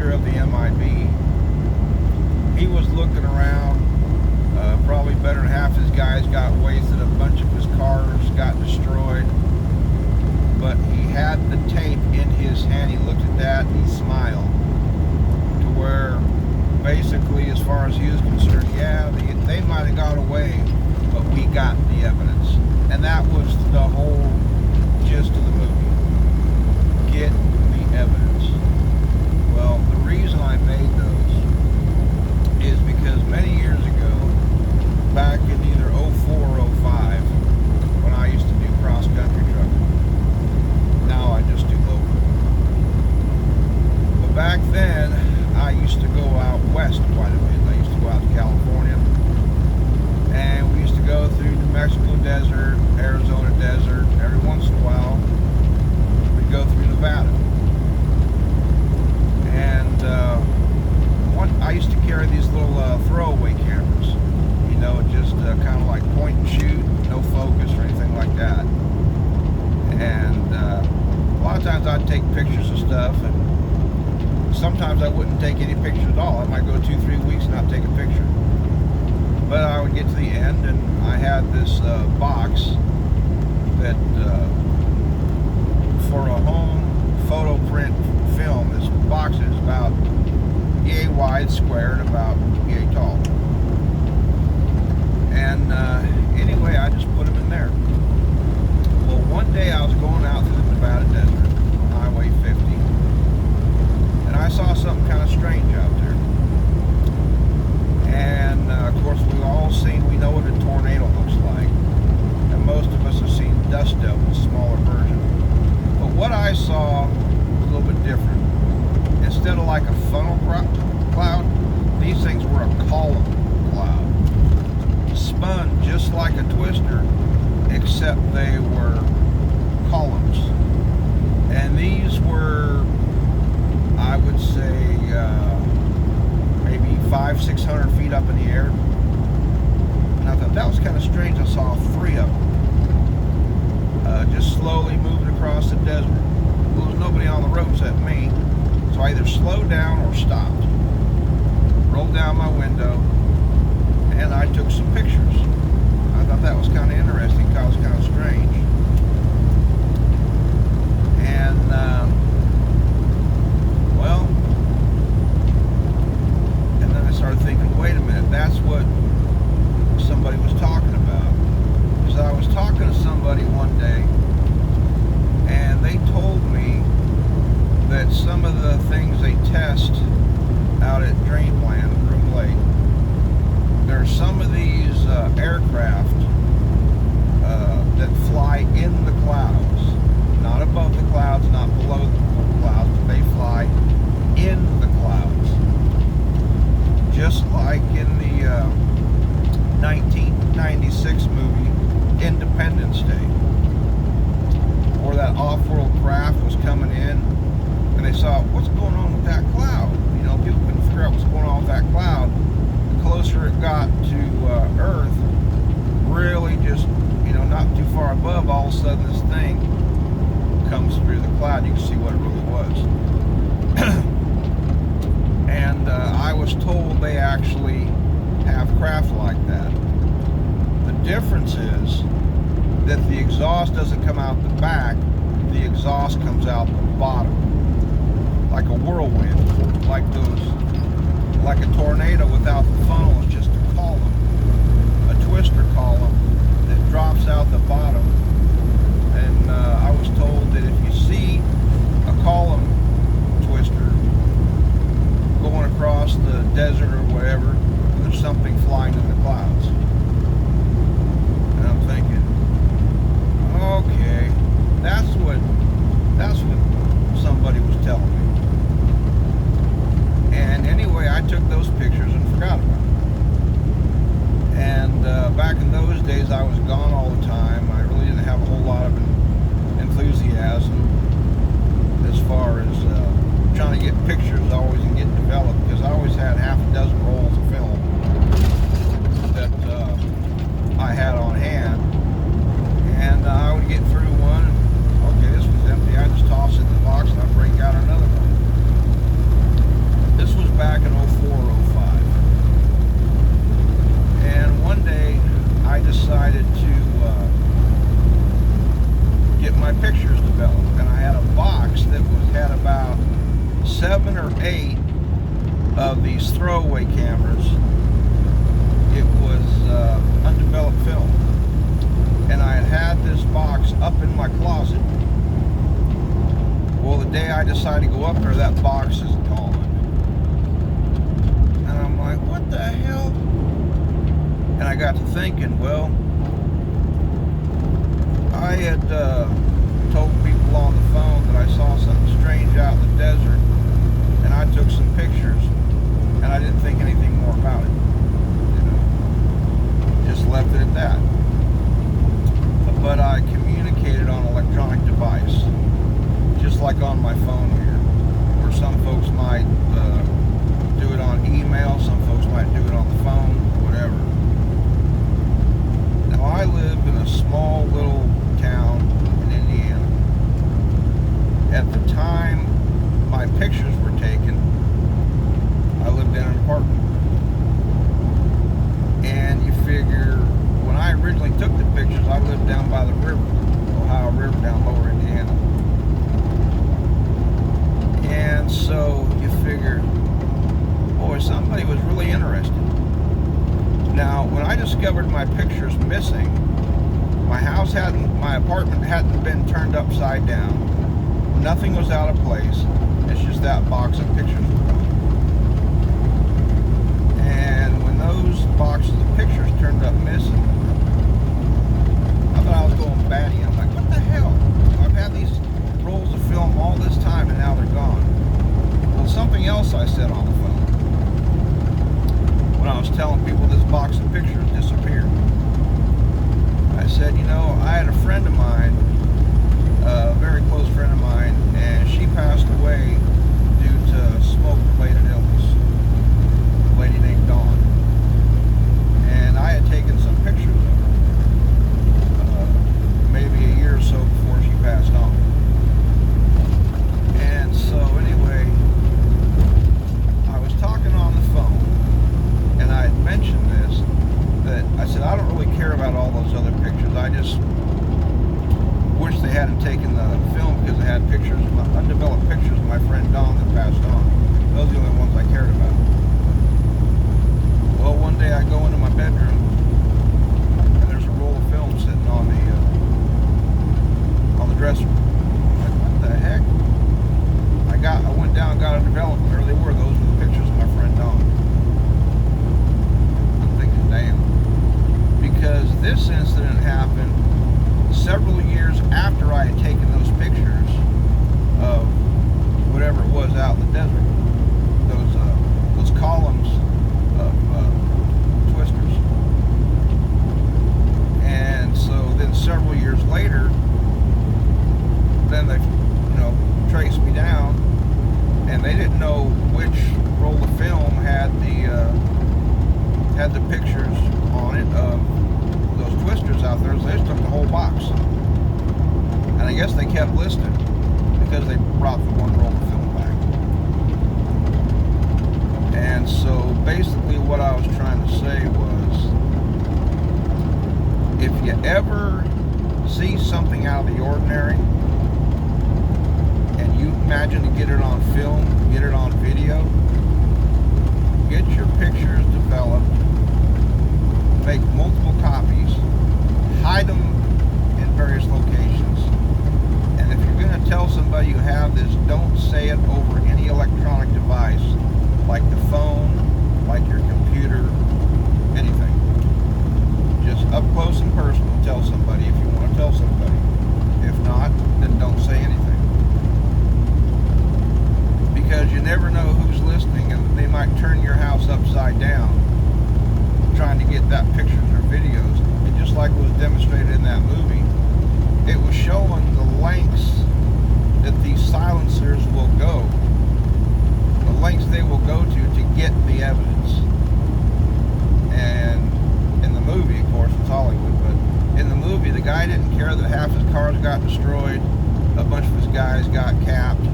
leader of the MIB. He was looking around. Probably better than half his guys got wasted. A bunch of his cars got destroyed. But he had the tape in his hand. He looked at that and he smiled. To where, basically, as far as he was concerned, yeah, they might have got away, but we got the evidence. And that was the whole gist of the movie. Get the evidence. Well, the reason I made those is because many years ago, back in either 04 or 05, when I used to do cross-country trucking. Now I just do local. But back then, I used to go out west quite a bit. I used to go out to California, and we used to go through New Mexico desert, Arizona desert. Every once in a while, we'd go through Nevada. And I used to carry these little throwaway cameras. You know, just kind of like point and shoot, no focus or anything like that. And a lot of times I'd take pictures of stuff, and sometimes I wouldn't take any pictures at all. I might go 2-3 weeks and not take a picture. But I would get to the end, and I had this box that for a home photo print film, this box is about yay wide, square, and about yay tall. And anyway, I just put them in there. Well, one day I was going out through the Nevada desert on Highway 50, and I saw something kind of strange out there. And of course, we know what a tornado looks like, and most of us have seen dust devils, smaller version. But what I saw was a little bit different. Instead of like a funnel cloud, these things were a column cloud, spun just like a twister, except they were columns. And these were, I would say, maybe 500-600 feet up in the air. And I thought that was kind of strange. I saw 3 of them just slowly moving across the desert. Well, there was nobody on the road except me, so I either slowed down or stopped, rolled down my window, and I took some pictures. I thought that was kind of interesting, because it was kind of strange. And well, and then I started thinking, wait a minute, that's what somebody was talking about. Because I was talking to somebody one day, and they told me that some of the things they test out at Dreamland, Groom Lake, there's some of these aircraft that fly in the clouds, not above the clouds, not below the clouds, but they fly in the clouds. Just like in the 1996 movie Independence Day, where that off-world craft was coming in, and they saw, what's going on with that cloud? You know, people couldn't figure out what's going on with that cloud. The closer it got to Earth, really just, you know, not too far above, all of a sudden this thing comes through the cloud. You can see what it really was. And I was told they actually have craft like that. The difference is that the exhaust doesn't come out the back, the exhaust comes out the bottom, like a whirlwind, like a tornado without the funnel. Is just a column, a twister column that drops out the bottom. And I was told that if you see a column twister going across the desert or whatever, there's something flying in the clouds. And I'm thinking, okay, that's what somebody was telling me. And anyway, I took those pictures and forgot about them. And back in those days, I was gone all the time. I really didn't have a whole lot of enthusiasm as far as trying to get pictures always and get developed, because I always had half a dozen rolls of film that I had on hand. And I would get through one, and okay, this was empty. I just toss it in the box and I break out another one. or 8 of these throwaway cameras. It was undeveloped film. And I had this box up in my closet. Well, the day I decided to go up there, that box is gone. And I'm like, what the hell? And I got to thinking, well, I had told people on the phone that I saw something strange out in the desert, and I took some pictures, and I didn't think anything more about it. Just left it at that. But I communicated on an electronic device, just like on my phone here, where some folks might do it on email, some folks might do it on the phone, whatever. Now, I live in a small little town in Indiana. At the time my pictures were taken, I lived in an apartment. And you figure, when I originally took the pictures, I lived down by the river, Ohio River, down lower Indiana. And so you figure, boy, somebody was really interested. Now, when I discovered my pictures missing, my apartment hadn't been turned upside down. Nothing was out of place. It's just that box of pictures were gone. And when those boxes of pictures turned up missing, I thought I was going batty. I'm like, what the hell? I've had these rolls of film all this time and now they're gone. Well, something else I said on the phone when I was telling people this box of pictures disappeared. I said, I had a friend of mine, a very close friend of mine, and she passed away due to smoke-related illness. A lady named Dawn. And I had taken some pictures of her, maybe a year or so before she passed on. And so anyway, I was talking on the phone, and I had mentioned this, that I said, I don't really care about all those other pictures. I just wish they hadn't taken the film because they had pictures, undeveloped pictures of my friend Dawn that passed on. Those are the only ones I cared about. Well, one day I go into my bedroom, and there's a roll of film sitting on the dresser. I'm like, what the heck? I went down and got a development. There they were. Those were the pictures of my friend Dawn. I'm thinking, damn. Because this incident happened several years after I had taken those pictures of whatever it was out in the desert. Those columns of twisters. And so then several years later, then they traced me down, and they didn't know which roll of film had the pictures on it of those twisters out there, so they just took the whole box. And I guess they kept listing because they brought the one roll of film back. And so basically what I was trying to say was, if you ever see something out of the ordinary and you imagine to get it on film, get it on video, get your pictures developed, make multiple copies, hide them in various locations, and if you're going to tell somebody you have this, don't say it over any electronic device like the phone, like your computer, anything. Just up close and personal, tell somebody if you want to tell somebody. If not, then don't say anything. Because you never know who's listening, and they might turn your house upside down trying to get that pictures or videos. And just like was demonstrated in that movie, it was showing the lengths that these silencers will go, the lengths they will go to get the evidence. And in the movie, of course, it's Hollywood, but in the movie, the guy didn't care that half his cars got destroyed, a bunch of his guys got capped,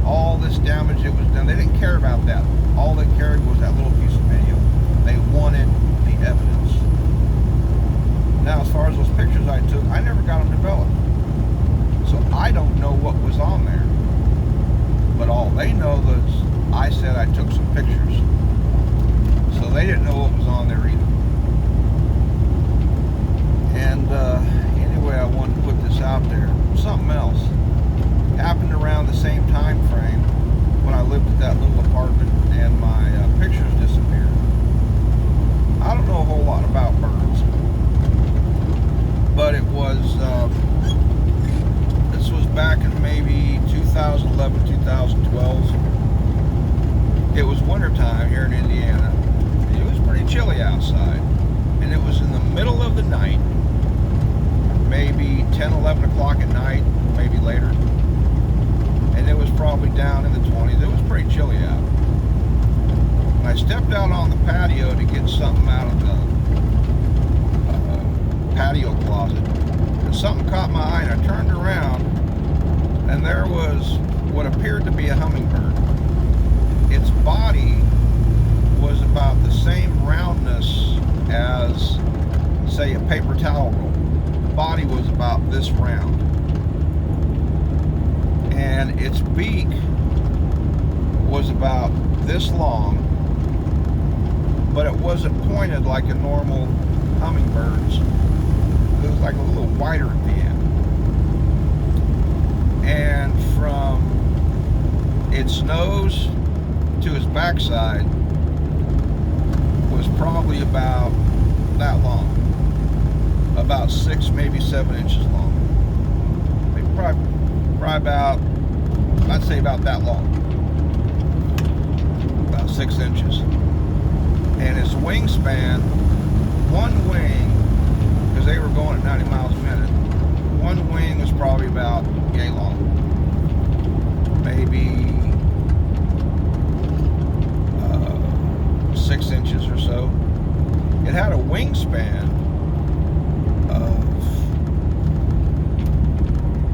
all this damage that was done. They didn't care about that. All they cared was that little piece of video. They wanted the evidence. Now, as far as those pictures I took, I never got them developed. So I don't know what was on there. But all they know is I took some pictures. So they didn't know what was on there either. And anyway, I wanted to put this out there. Something else happened around the same time frame when I lived at that little apartment and my pictures disappeared. I don't know a whole lot about birds, but it was this was back in maybe 2011, 2012. It was wintertime here in Indiana. It was pretty chilly outside, and it was in the middle of the night, maybe 10, 11 o'clock at night, maybe later, and it was probably down in the 20s. It was pretty chilly out. And I stepped out on the patio to get something out of the patio closet, and something caught my eye, and I turned around, and there was what appeared to be a hummingbird. Its body was about the same roundness as, say, a paper towel roll. The body was about this round, and its beak was about this long, but it wasn't pointed like a normal hummingbird's. It was like a little wider at the end. And from its nose to its backside was probably about that long. About 6, maybe 7 inches long. Maybe probably about, I'd say about that long. About 6 inches. And its wingspan, one wing, because they were going at 90 miles a minute, one wing was probably about yay long. Maybe 6 inches or so. It had a wingspan of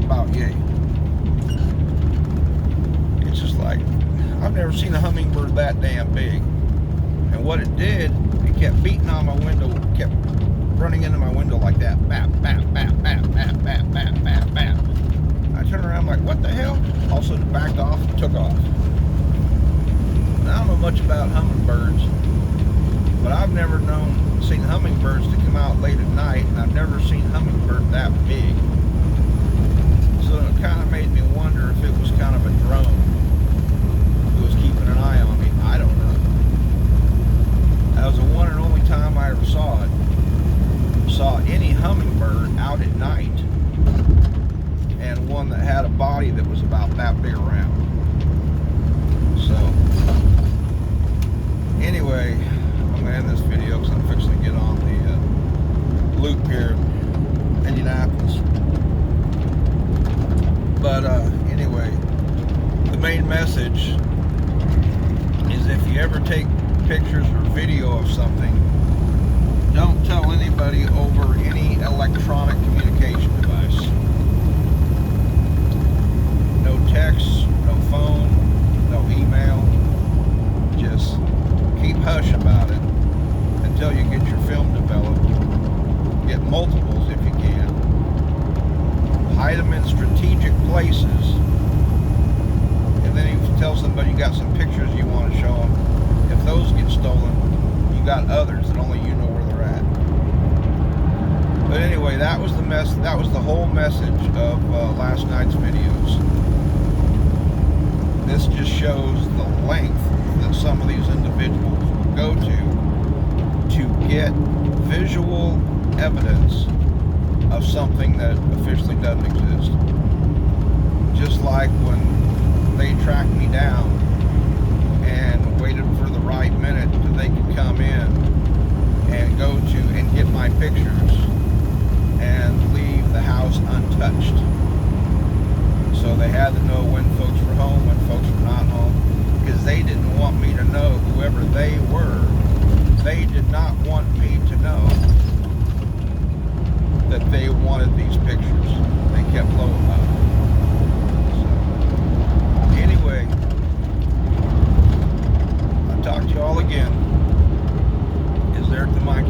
about yay. It's just like, I've never seen a hummingbird that damn big. And what it did, it kept beating on my window, kept running into my window like that. Bap, bap, bap, bap, bap, bap, bap, bap, bap. I turned around like, what the hell? All of a sudden it backed off and took off. Now, I don't know much about hummingbirds, but I've never seen hummingbirds to come out late at night, and I've never seen hummingbird that big. So it kind of made me wonder if it was kind of a drone who was keeping an eye on me. I don't know. That was the one and only time I ever saw any hummingbird out at night, and one that had a body that was about that big around. So anyway, I'm gonna end this video because I'm fixing to get on the loop here in Indianapolis. But anyway, the main message is, if you ever take pictures or video of something, don't tell anybody over any electronic communication device. No text, no phone, no email. Just keep hush about it until you get your film developed. Get multiples if you can. Hide them in strategic places. And then you tell somebody you got some pictures you want to show them. If those get stolen, you got others that only you know where they're at. But anyway, that was the whole message of last night's videos. This just shows the length that some of these individuals will go to get visual evidence of something that officially doesn't exist. Just like when they tracked me down and waited for the right minute so they could come in and go to and get my pictures and leave the house untouched. So they had to know when folks were home, when folks were not home, because they didn't want me to know whoever they were. They did not want me to know that they wanted these pictures. They kept low about it. So, anyway, I'll talk to you all again. Is there at the mic